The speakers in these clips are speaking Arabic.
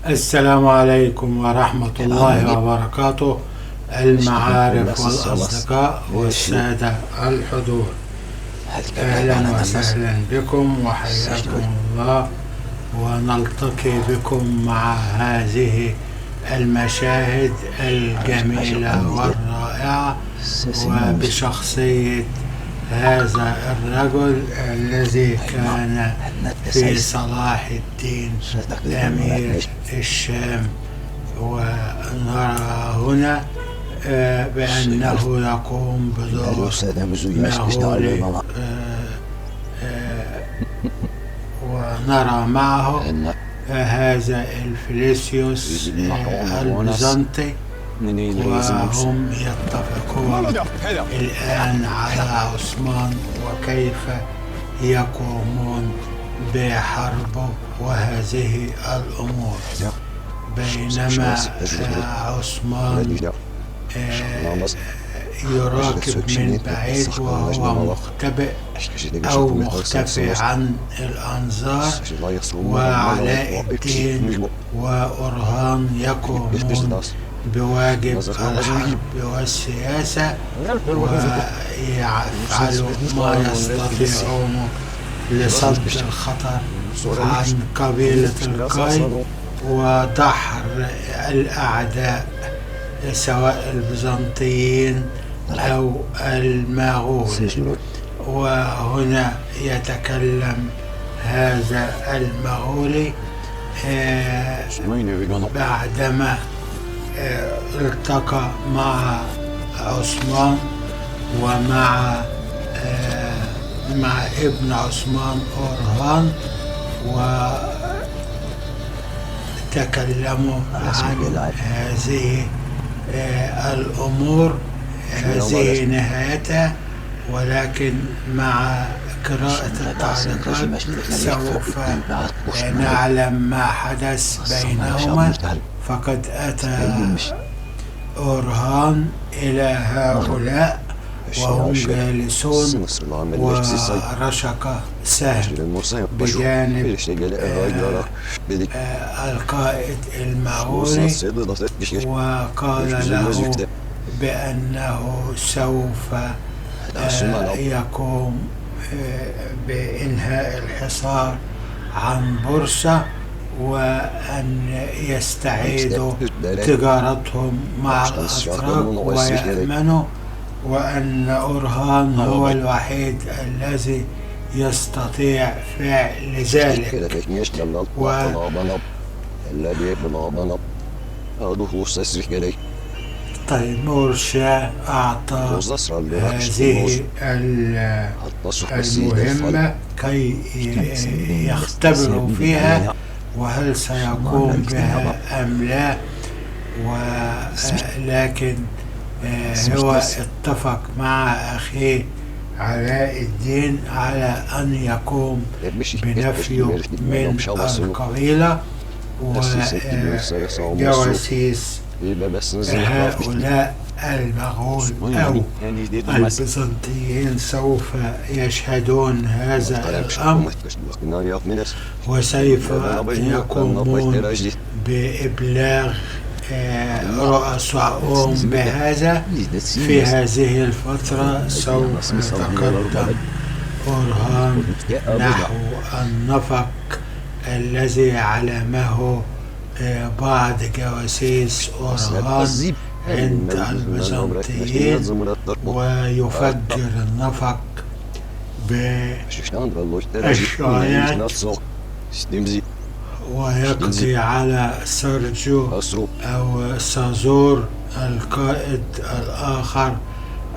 السلام عليكم ورحمة الله وبركاته، المعارف والأصدقاء والسادة الحضور، أهلا وسهلا بكم وحياكم الله، ونلتقي بكم مع هذه المشاهد الجميلة والرائعة وبشخصية هذا الرجل الذي كان في صلاح الدين أمير الشام. ونرى هنا بأنه يقوم بدور مهولي، ونرى معه هذا الفليسيوس البيزنطي، وهم يتفقون الآن على عثمان وكيف يقومون بحربه وهذه الأمور، بينما عثمان يراقب من بعيد وهو مختبئ أو مختفي عن الأنظار، وعلاء الدين وأرهان يقومون بواجب الحرب والسياسة، ويفعلوا ما يستطيعون لصد الخطر عن قبيلة القاي ودحر الأعداء سواء البيزنطيين أو المغول. وهنا يتكلم هذا المغولي بعدما التقى مع عثمان ومع ابن عثمان أورهان، وتكلموا عن هذه الأمور. هذه نهايتها، ولكن مع قراءة التعليقات سوف نعلم ما حدث بينهما. فقد أتى أورهان إلى هؤلاء وهم جالسون، ورشق سهم بجانب القائد المغولي، وقال له بأنه سوف يقوم بإنهاء الحصار عن بورصة، وأن يستعيدوا تجارتهم مع الأتراك ويأمنوا، وأن أورهان هو الوحيد الذي يستطيع فعل ذلك. تيمور شاه أعطى هذه المهمة كي يختبروا فيها وهل سيقوم بها أم لا، ولكن هو اتفق مع أخيه علاء الدين على أن يقوم بنفيه من القبيلة، وجواسيس هؤلاء المغول أو البيزنطيين سوف يشهدون هذا الأمر، وسوف يقومون بإبلاغ رؤسائهم بهذا. في هذه الفترة سوف يتقدم أورهان نحو النفق الذي علمه بعض جواسيس أورهان عند البيزنطيين، ويفجر النفق بالشعيات ويقضي على سيرجيو أو سازور القائد الآخر،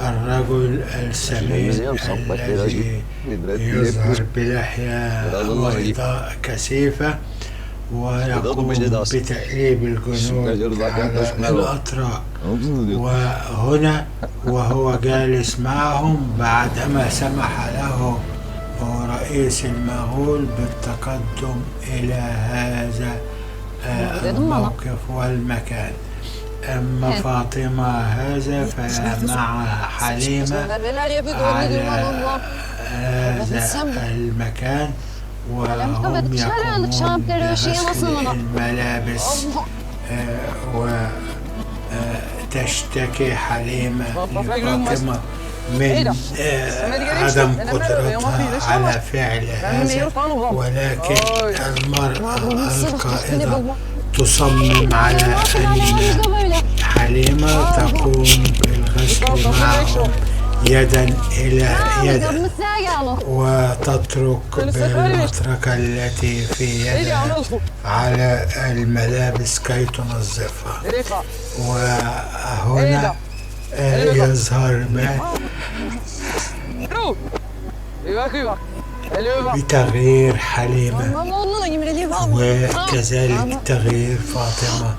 الرجل السمين الذي يظهر بلحية بيضاء كثيفة، ويقوم بتأليب الجنود على الأتراك. وهنا وهو جالس معهم بعدما سمح له رئيس المغول بالتقدم إلى هذا الموقف والمكان. أما فاطمة هذا فمع حليمة على هذا المكان، وهم يقومون بغسل الملابس. وتشتكي حليمة لفاطمة من عدم قدرتها على فعل هذا، ولكن المرأة القائدة تصمم على أن حليمة تقوم بالغسل معهم يدا إلى يد، وتترك بالمطرقة التي في يدها على الملابس كي تنظفها. وهنا يظهر ما بتغيير حليمة، وكذلك تغيير فاطمة،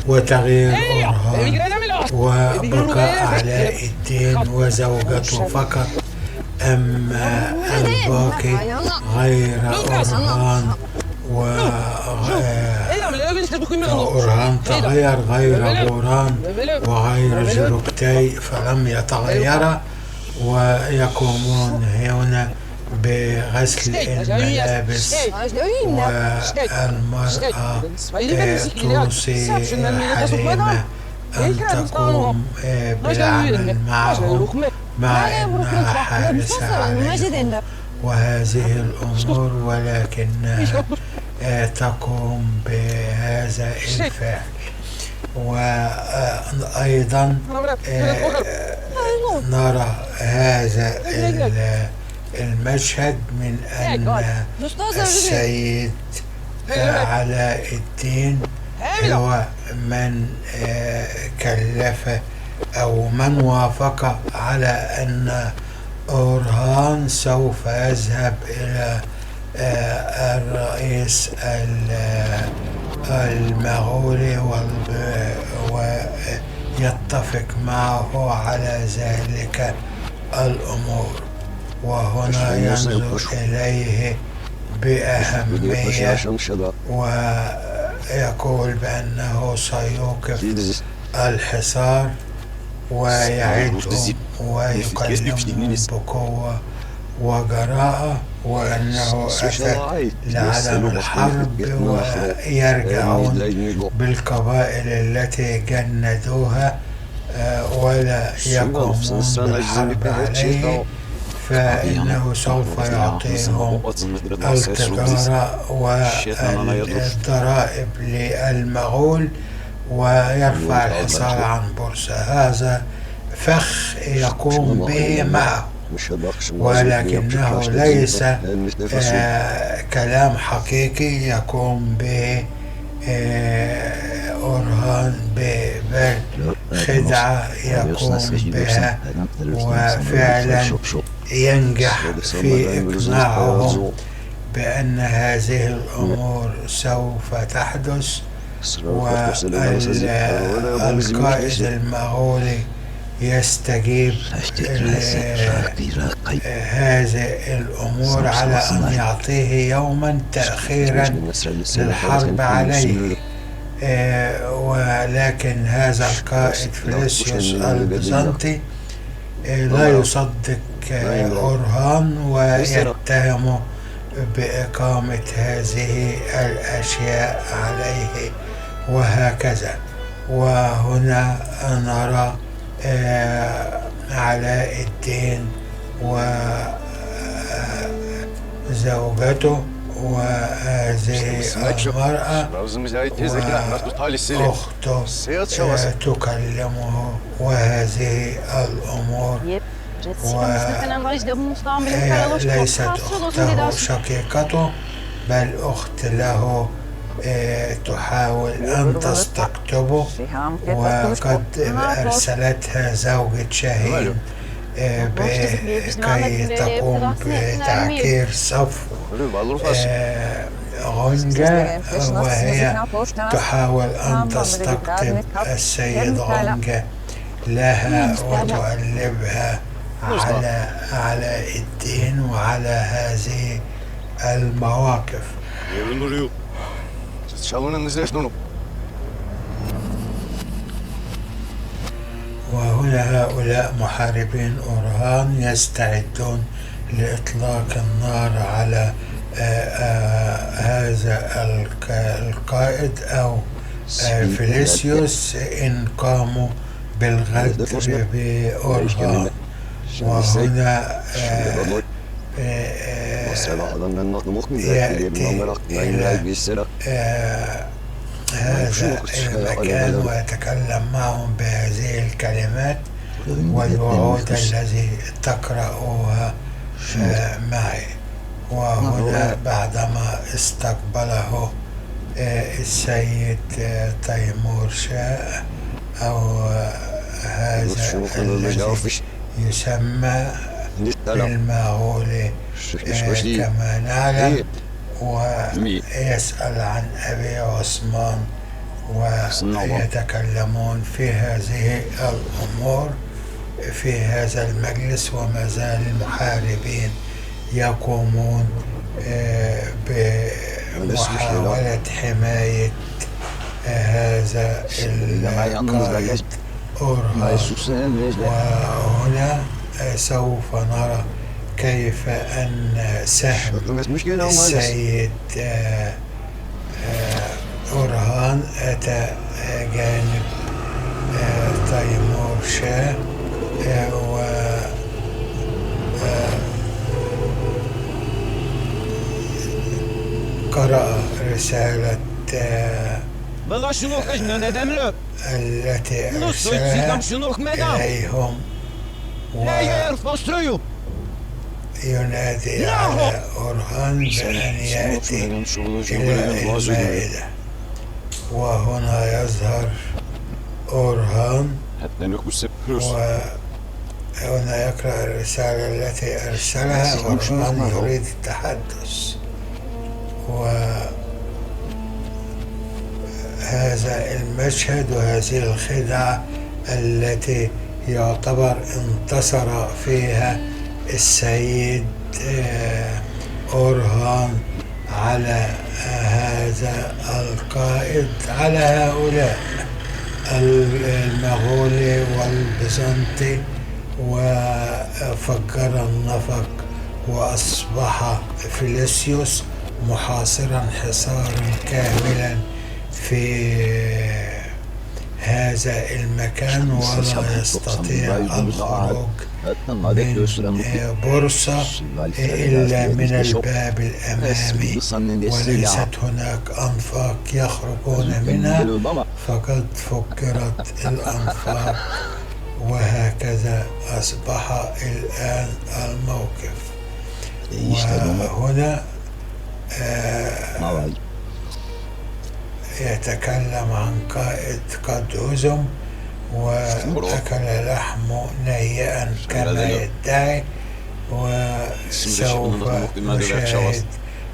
وتغيير أورهان، وبقاء علاء الدين وزوجته فقط. أما الباقي غير أورهان، وأورهان تغير غير غوران وغير جروكتاي فلم يتغير، ويقومون هنا بغسل الملابس. والمرأة توصي حليمة أن تقوم بالعمل معهم مع أنها حارسة عليهم وهذه الأمور، ولكنها تقوم بهذا الفعل. وأيضا نرى هذا المشهد من أن السيد علاء الدين هو من كلف أو من وافق على أن أورهان سوف يذهب إلى الرئيس المغولي ويتفق معه على ذلك الأمور. وهنا ينظر إليه بأهمية ويقول بأنه سيوقف الحصار ويعدهم ويكلمهم بقوة وجراءة، وأنه أتى لعدم الحرب ويرجعون بالقبائل التي جندوها ولا يقومون بالحرب عليه، فإنه سوف يعطيهم التجارة والضرائب للمغول ويرفع الحصار عن بورصة. هذا فخ يقوم به معه، ولكنه ليس كلام حقيقي يقوم به أورهان، بل خدعة يقوم بها، وفعلا ينجح في إقناعهم بأن هذه الأمور سوف تحدث. والقائد المغولي يستجيب لهذه الأمور على أن يعطيه يوما تأخيرا للحرب عليه، ولكن هذا القائد فيليسيوس البيزنطي لا يصدق أورهان ويتهمه بإقامة هذه الأشياء عليه، وهكذا. وهنا نرى علاء الدين وزوجته وهذه المرأة وأخته تكلمه وهذه الأمور، ليست أخته شقيقته بل أخت له تحاول أن تستقطبه، وقد أرسلتها زوجة شاهين كي تقوم بتعكير صف غونجا، وهي تحاول أن تستقطب السيد غونجا لها وتغلبها على علاء الدين وعلى هذه المواقف. وهنا هؤلاء محاربين أورهان يستعدون لإطلاق النار على هذا القائد أو فيليسيوس إن قاموا بالغدر بأورهان. وهنا يأتي إلى هذا المكان ويتكلم معهم بهذه الكلمات والوعود الذي تقرأوها معي. وهنا بعدما استقبله السيد تيمور شاه أو هذا الذي يسمى بالمغول كما نعلم، ويسأل عن أبي عثمان ويتكلمون في هذه الأمور في هذا المجلس. وما زال المحاربين يقومون بمحاولة حماية هذا القائد أورهان. وهنا سوف نرى كيف أن سهم السيد أورهان أتى جانب تيمور شاه وقرأ رسالة التي أرسلها إليهم وينادي على أورهان بأن يأتي إلى المائدة. وهنا يظهر أورهان وهنا يقرأ الرسالة التي أرسلها. أورهان يريد التحدث، وهذا المشهد وهذه الخدعة التي يعتبر انتصر فيها السيد أورهان على هذا القائد، على هؤلاء المغولي والبيزنطي، وفجر النفق وأصبح فيليسيوس محاصرا حصارا كاملا في هذا المكان، ولا يستطيع الخروج من بورصة إلا من الباب الأمامي، وليست هناك أنفاق يخرجون منها، فقد فجرت الأنفاق. وهكذا أصبح الآن الموقف. وهنا يتكلم عن قائد قد هزم وأكل لحمه نيئا كما يدعي. وسوف نشاهد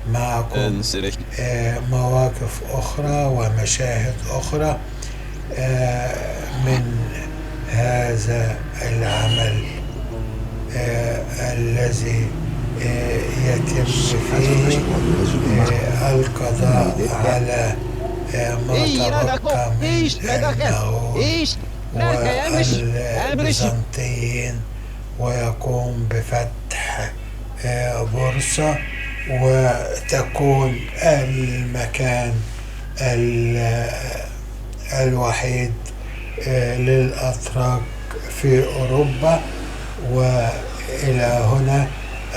معكم مواقف أخرى ومشاهد أخرى من هذا العمل الذي يتم فيه القضاء على ما تبقى من المغول والبيزنطيين، ويقوم بفتح بورصة، وتكون المكان الوحيد للأتراك في أوروبا. وإلى هنا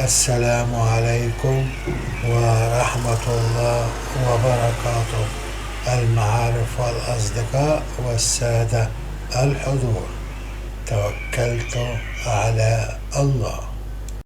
السلام عليكم ورحمة الله وبركاته المعارف والأصدقاء والسادة الحضور. توكلت على الله.